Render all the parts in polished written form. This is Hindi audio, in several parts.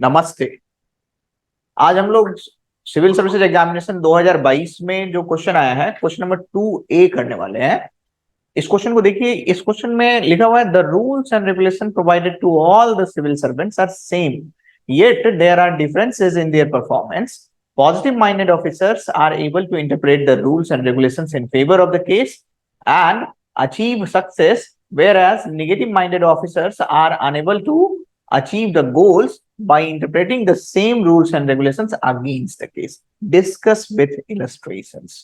नमस्ते। आज हम लोग सिविल सर्विसेज एग्जामिनेशन 2022 में जो क्वेश्चन आया है, क्वेश्चन नंबर 2A करने वाले हैं। इस क्वेश्चन को देखिए। इस क्वेश्चन में लिखा हुआ है the rules and regulation provided to all the civil servants are same, yet there are differences in their performance. Positive minded officers are able to interpret the rules and regulations in favor of the case and achieve success, whereas negative minded officers are unable to achieve the goals by interpreting the same rules and regulations against the case. Discuss with illustrations.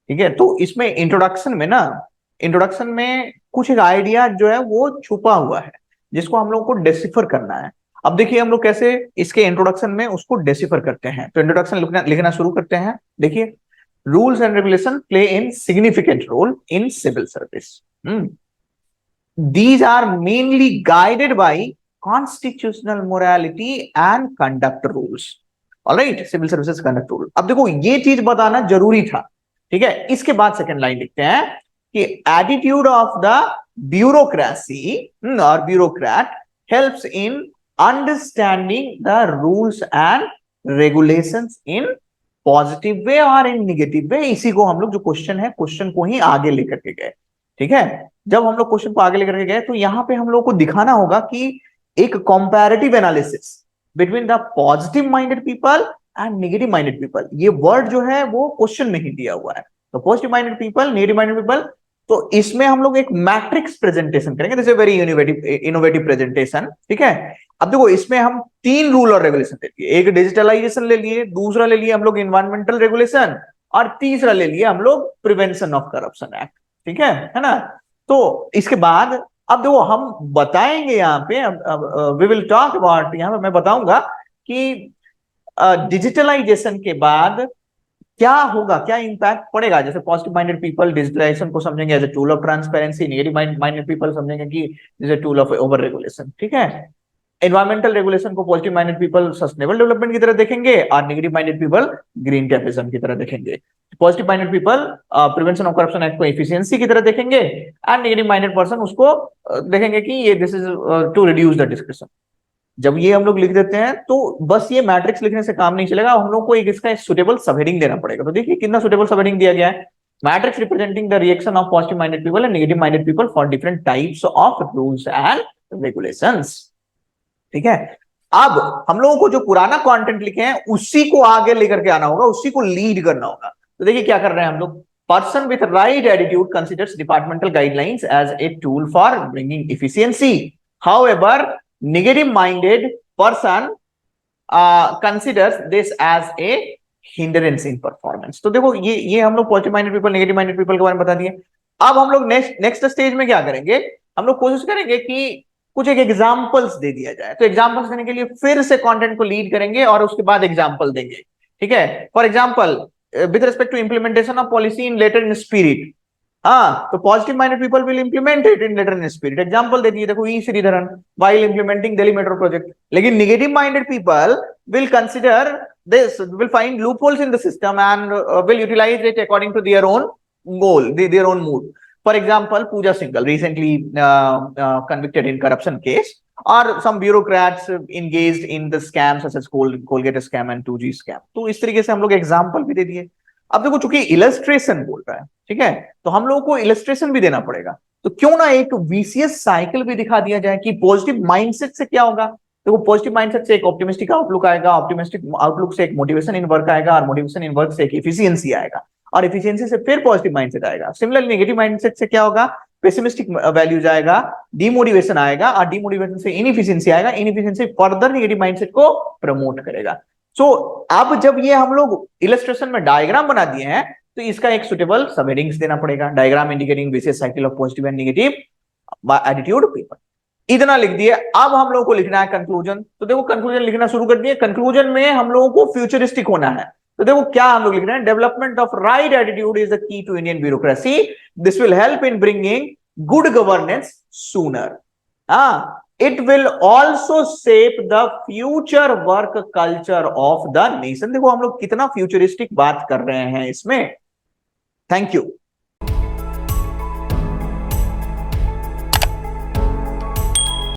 ठीक है, तो इसमें इंट्रोडक्शन में कुछ एक आइडिया जो है वो छुपा हुआ है, जिसको हम लोग को डेसिफर करना है। अब देखिए हम लोग कैसे इसके इंट्रोडक्शन में उसको डेसिफर करते हैं। तो इंट्रोडक्शन लिखना शुरू करते हैं। देखिए, rules and regulation play in significant role in civil service. These are mainly guided by constitutional morality and conduct rules. Alright, civil services conduct rule. अब देखो ये चीज बताना जरूरी था, ठीक है। इसके बाद सेकंड लाइन लिखते हैं कि एटीट्यूड ऑफ द ब्यूरोक्रेसी और bureaucrat helps in understanding the rules and regulations in positive way और इन निगेटिव वे। इसी को हम लोग जो क्वेश्चन है, क्वेश्चन को ही आगे लेकर के गए, ठीक है। जब हम लोग क्वेश्चन को आगे लेकर के गए तो यहां पे हम लोग को दिखाना होगा कि एक comparative analysis between the positive minded people and negative minded people, ये वर्ड जो है वो क्वेश्चन में ही दिया हुआ है। तो positive minded people, negative minded people, तो इसमें हम लोग एक मैट्रिक्स प्रेजेंटेशन करेंगे। This is very innovative presentation, ठीक है। अब देखो इसमें हम 3 रूल और रेगुलेशन ले लिए। एक डिजिटलाइजेशन ले लिए, दूसरा ले लिए हम लोग एनवायरमेंटल रेगुलेशन, और तीसरा ले लिए हम लोग प्रिवेंशन ऑफ करप्शन एक्ट, ठीक है ना। तो इसके बाद अब देखो हम बताएंगे यहाँ पे, वी विल टॉक अबाउट, यहाँ पे मैं बताऊंगा कि डिजिटलाइजेशन के बाद क्या होगा, क्या इंपैक्ट पड़ेगा। जैसे पॉजिटिव माइंडेड पीपल डिजिटलाइजेशन को समझेंगे as a tool of transparency, negative minded people समझेंगे कि as a tool of over regulation, ठीक है। एनवायरमेंटल रेगुलेशन को positive minded people sustainable development की तरह देखेंगे और negative minded people green capitalism की तरह देखेंगे। Positive minded people prevention of corruption act को एफिशिएंसी की तरह देखेंगे एंड नेगेटिव माइंडेड पर्सन उसको देखेंगे कि ये this is to reduce the description. जब ये हम लोग लिख देते हैं तो बस ये मैट्रिक्स लिखने से काम नहीं चलेगा, हम लोग को एक इसका सुटेबल सबहेडिंग देना पड़ेगा। तो देखिए कितना सुटेबल सबहेडिंग दिया गया है। Matrix representing the reaction of positive minded people and negative minded people for different types of rules and regulations, ठीक है। अब हम लोगों को जो पुराना कंटेंट लिखे हैं उसी को आगे लेकर के आना होगा, उसी को लीड करना होगा। तो देखिए क्या कर रहे हैं हम लोग। Person with right attitude considers departmental guidelines as a tool for bringing efficiency, however negative minded person considers this as a hindrance in performance. तो देखो ये हम लोग positive minded people, negative minded people के बारे में बता दिए। अब हम लोग नेक्स्ट स्टेज में क्या करेंगे, हम लोग कोशिश करेंगे कि कुछ एक एग्जांपल्स दे दिया जाए। तो एग्जांपल्स देने के लिए फिर से कंटेंट को लीड करेंगे और उसके बाद एग्जांपल देंगे, ठीक है। For example with respect to implementation of policy in letter in spirit, हाँ, तो positive minded people will implement it in letter in spirit. Example दे दिए, देखो E Sreedharan while implementing Delhi metro project. लेकिन negative minded people will consider this, will find loopholes in the system and will utilise it according to their own goal, their own mood. For example, Pooja Singhal recently convicted in corruption case, or some bureaucrats engaged in the scams such as Colgate scam and 2G scam. तो इस तरीके से हम लोग एग्जाम्पल भी दे दिए। अब देखो चूंकि इलस्ट्रेशन बोल रहा है, ठीक है, तो हम लोगों को इलस्ट्रेशन भी देना पड़ेगा। तो क्यों ना एक वीसीएस साइकिल भी दिखा दिया जाए कि पॉजिटिव माइंडसेट से क्या होगा। देखो पॉजिटिव माइंडसेट से एक ऑप्टिमिस्टिक आउटलुक आएगा, ऑप्टिमिस्टिक आउटलुक से एक मोटिवेशन इन वर्क आएगा, और मोटिवेशन इन वर्क से एक एफिशिएंसी आएगा, और एफिशिएंसी से फिर पॉजिटिव माइंडसेट आएगा। सिमिलरली नेगेटिव माइंडसेट से क्या होगा, पेसिमिस्टिक वैल्यूज आएगा, डिमोटिवेशन आएगा, और डिमोटिवेशन से इनएफिशिएंसी आएगा, इनएफिशिएंसी फर्दर नेगेटिव माइंडसेट को प्रमोट करेगा। सो अब जब ये हम लोग इलस्ट्रेशन में डायग्राम बना दिए हैं तो इसका एक सुटेबल सबहेडिंग्स देना पड़ेगा। Diagram indicating vicious cycle of positive and negative attitude people, इतना लिख दिए। अब हम लोगों को लिखना है कंक्लूजन। तो देखो कंक्लूजन लिखना शुरू कर दिए। कंक्लूजन में हम लोगों को फ्यूचरिस्टिक होना है। तो देखो क्या हम लोग लिख रहे हैं, development of right attitude is the key to Indian bureaucracy, this will help in bringing good governance sooner, it will also shape the future work culture of the nation. देखो हम लोग कितना फ्यूचरिस्टिक बात कर रहे हैं इसमें। Thank you.